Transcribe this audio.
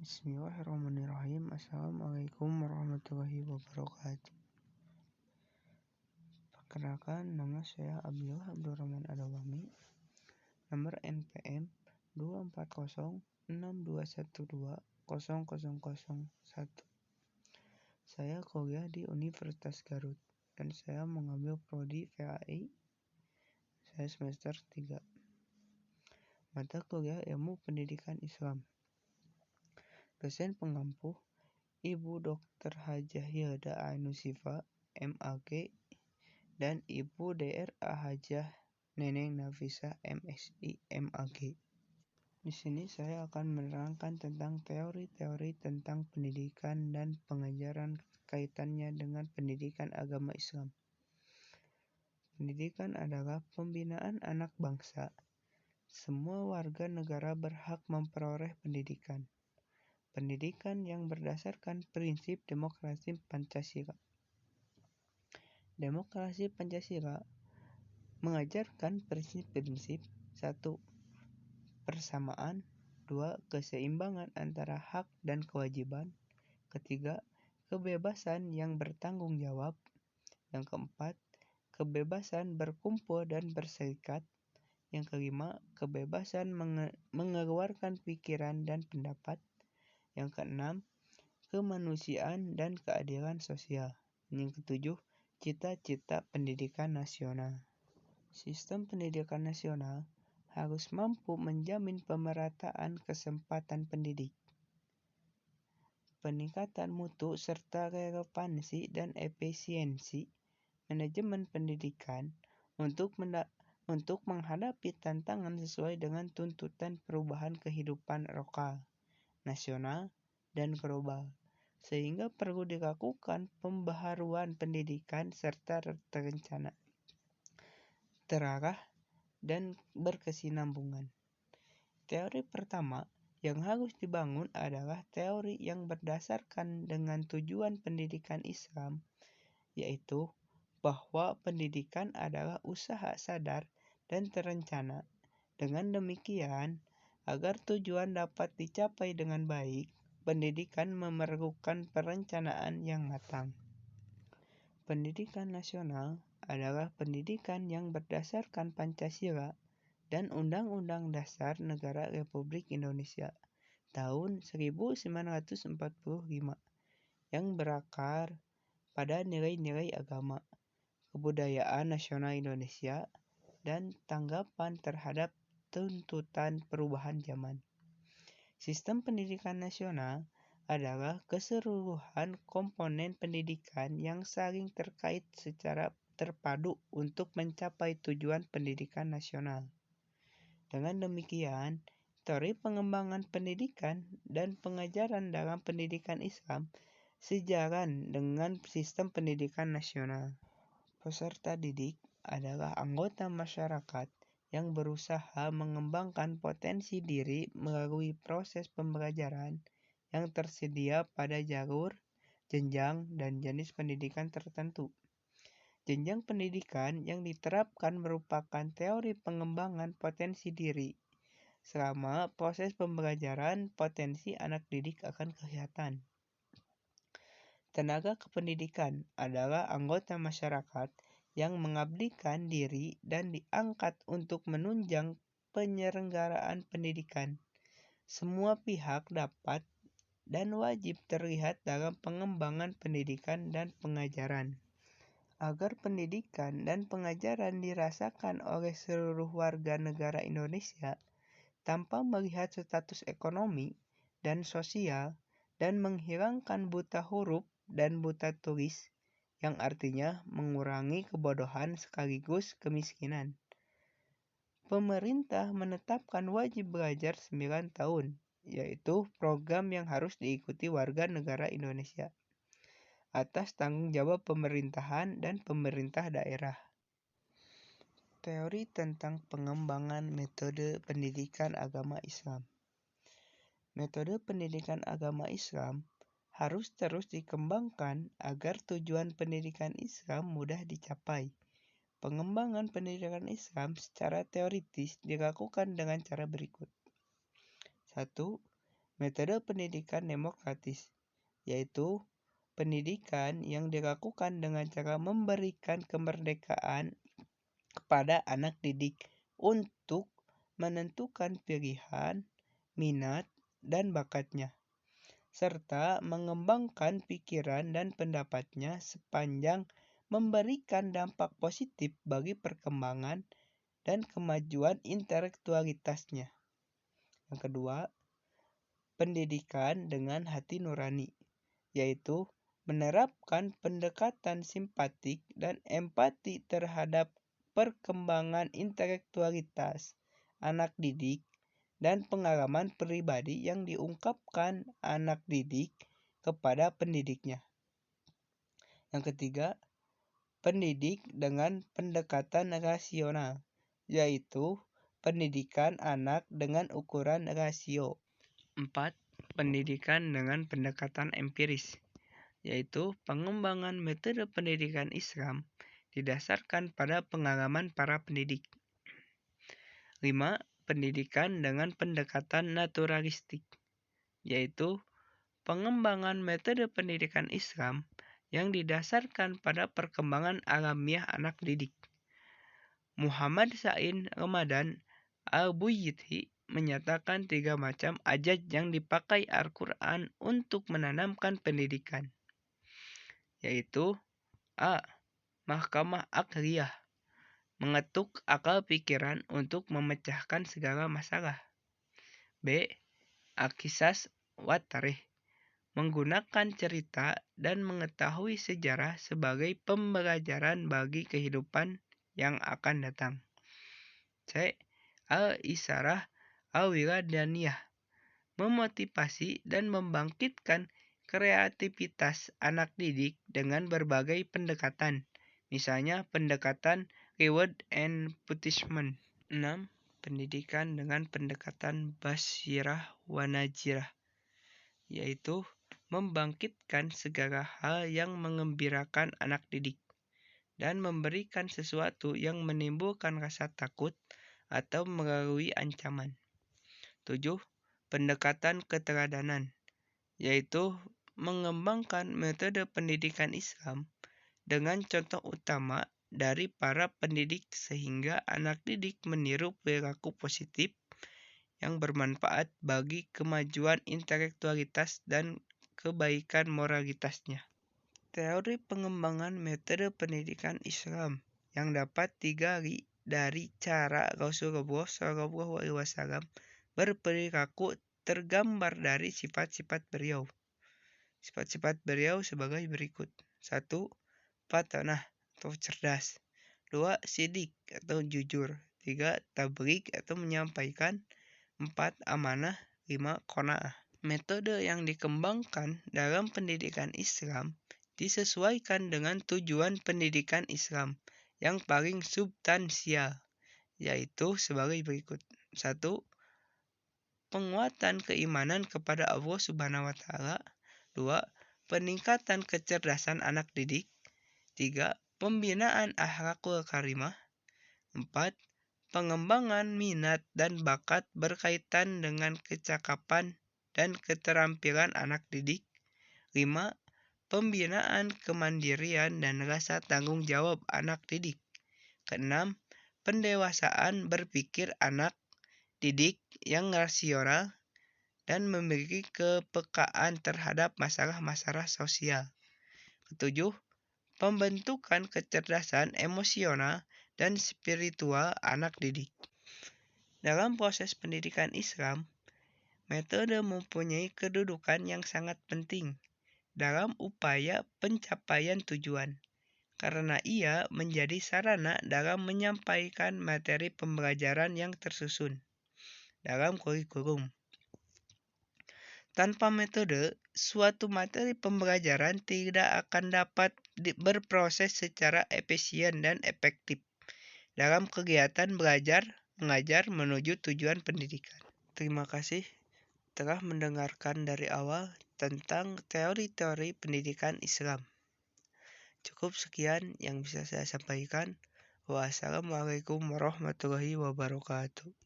Bismillahirrahmanirrahim. Assalamualaikum warahmatullahi wabarakatuh. Perkenalkan, nama saya Abdullah Abdurrahman Adawami. Nomor NPM 24062120001. Saya kuliah di Universitas Garut dan saya mengambil prodi VAI. Saya semester 3. Mata kuliah Ilmu Pendidikan Islam. Dosen pengampu Ibu Dr. Hajah Hilda Ainushifa, MAG, dan Ibu Dr. Hajah Neneng Nafisah, MSI, MAG. Di sini saya akan menerangkan tentang teori-teori tentang pendidikan dan pengajaran kaitannya dengan pendidikan agama Islam. Pendidikan adalah pembinaan anak bangsa. Semua warga negara berhak memperoleh pendidikan. Pendidikan yang berdasarkan prinsip demokrasi Pancasila. Demokrasi Pancasila mengajarkan prinsip-prinsip 1. Persamaan, 2. Keseimbangan antara hak dan kewajiban, 3. Kebebasan yang bertanggung jawab, yang keempat, kebebasan berkumpul dan berserikat, yang kelima, kebebasan mengeluarkan pikiran dan pendapat, yang keenam, kemanusiaan dan keadilan sosial, yang ketujuh, cita-cita pendidikan nasional. Sistem pendidikan nasional harus mampu menjamin pemerataan kesempatan pendidik, peningkatan mutu serta relevansi dan efisiensi manajemen pendidikan untuk menghadapi tantangan sesuai dengan tuntutan perubahan kehidupan lokal, nasional, dan global, sehingga perlu dilakukan pembaharuan pendidikan serta terencana, terarah, dan berkesinambungan. Teori pertama yang harus dibangun adalah teori yang berdasarkan dengan tujuan pendidikan Islam, yaitu bahwa pendidikan adalah usaha sadar dan terencana. Dengan demikian, agar tujuan dapat dicapai dengan baik, pendidikan memerlukan perencanaan yang matang. Pendidikan nasional adalah pendidikan yang berdasarkan Pancasila dan Undang-Undang Dasar Negara Republik Indonesia tahun 1945 yang berakar pada nilai-nilai agama, kebudayaan nasional Indonesia, dan tanggapan terhadap tuntutan perubahan zaman. Sistem pendidikan nasional adalah keseluruhan komponen pendidikan yang saling terkait secara terpadu untuk mencapai tujuan pendidikan nasional. Dengan demikian, teori pengembangan pendidikan dan pengajaran dalam pendidikan Islam sejalan dengan sistem pendidikan nasional. Peserta didik adalah anggota masyarakat yang berusaha mengembangkan potensi diri melalui proses pembelajaran yang tersedia pada jalur, jenjang, dan jenis pendidikan tertentu. Jenjang pendidikan yang diterapkan merupakan teori pengembangan potensi diri. Selama proses pembelajaran, potensi anak didik akan kelihatan. Tenaga kependidikan adalah anggota masyarakat yang mengabdikan diri dan diangkat untuk menunjang penyelenggaraan pendidikan. Semua pihak dapat dan wajib terlihat dalam pengembangan pendidikan dan pengajaran. Agar pendidikan dan pengajaran dirasakan oleh seluruh warga negara Indonesia tanpa melihat status ekonomi dan sosial dan menghilangkan buta huruf dan buta tulis, yang artinya mengurangi kebodohan sekaligus kemiskinan. Pemerintah menetapkan wajib belajar 9 tahun, yaitu program yang harus diikuti warga negara Indonesia atas tanggung jawab pemerintahan dan pemerintah daerah. Teori tentang pengembangan metode pendidikan agama Islam. Metode pendidikan agama Islam harus terus dikembangkan agar tujuan pendidikan Islam mudah dicapai. Pengembangan pendidikan Islam secara teoritis dilakukan dengan cara berikut. 1. metode pendidikan demokratis, yaitu pendidikan yang dilakukan dengan cara memberikan kemerdekaan kepada anak didik untuk menentukan pilihan, minat, dan bakatnya, serta mengembangkan pikiran dan pendapatnya sepanjang memberikan dampak positif bagi perkembangan dan kemajuan intelektualitasnya. Yang kedua, pendidikan dengan hati nurani, yaitu menerapkan pendekatan simpatik dan empati terhadap perkembangan intelektualitas anak didik dan pengalaman pribadi yang diungkapkan anak didik kepada pendidiknya. Yang ketiga, pendidik dengan pendekatan rasional, yaitu pendidikan anak dengan ukuran rasio. 4. Pendidikan dengan pendekatan empiris, yaitu pengembangan metode pendidikan Islam didasarkan pada pengalaman para pendidik. 5. Pendidikan dengan pendekatan naturalistik, yaitu pengembangan metode pendidikan Islam yang didasarkan pada perkembangan alamiah anak didik. Muhammad Sain Ramadan Al-Buyithi menyatakan 3 macam ajaj yang dipakai Al-Quran untuk menanamkan pendidikan, yaitu A. Mahkamah akliyah, mengetuk akal pikiran untuk memecahkan segala masalah. B. Al-Qisas wa Tarikh, menggunakan cerita dan mengetahui sejarah sebagai pembelajaran bagi kehidupan yang akan datang. C. Al-Isarah Al-Wiladaniyah, memotivasi dan membangkitkan kreativitas anak didik dengan berbagai pendekatan, misalnya pendekatan reward and punishment. 6. Pendidikan dengan pendekatan basyirah wa najirah, yaitu membangkitkan segala hal yang mengembirakan anak didik dan memberikan sesuatu yang menimbulkan rasa takut atau melalui ancaman. 7. Pendekatan keteladanan, yaitu mengembangkan metode pendidikan Islam dengan contoh utama dari para pendidik sehingga anak didik meniru perilaku positif yang bermanfaat bagi kemajuan intelektualitas dan kebaikan moralitasnya. Teori pengembangan metode pendidikan Islam yang dapat digali dari cara Rasulullah SAW berperilaku tergambar dari sifat-sifat beliau. Sifat-sifat beliau sebagai berikut. 1. Fatanah atau cerdas. 2. Sidik atau jujur. 3. Tabligh atau menyampaikan. 4. Amanah. 5. Qanaah. Metode yang dikembangkan dalam pendidikan Islam disesuaikan dengan tujuan pendidikan Islam yang paling substansial, yaitu sebagai berikut. 1. Penguatan keimanan kepada Allah Subhanahu wa Ta'ala. 2. Peningkatan kecerdasan anak didik. 3. Pembinaan akhlakul karimah. 4. Pengembangan minat dan bakat berkaitan dengan kecakapan dan keterampilan anak didik. 5. Pembinaan kemandirian dan rasa tanggung jawab anak didik. 6. Pendewasaan berpikir anak didik yang rasional dan memiliki kepekaan terhadap masalah-masalah sosial. 7. Pembentukan kecerdasan emosional dan spiritual anak didik. Dalam proses pendidikan Islam, metode mempunyai kedudukan yang sangat penting dalam upaya pencapaian tujuan, karena ia menjadi sarana dalam menyampaikan materi pembelajaran yang tersusun dalam kurikulum. Tanpa metode, suatu materi pembelajaran tidak akan dapat berproses secara efisien dan efektif dalam kegiatan belajar mengajar menuju tujuan pendidikan. Terima kasih telah mendengarkan dari awal tentang teori-teori pendidikan Islam. Cukup sekian yang bisa saya sampaikan. Wassalamualaikum warahmatullahi wabarakatuh.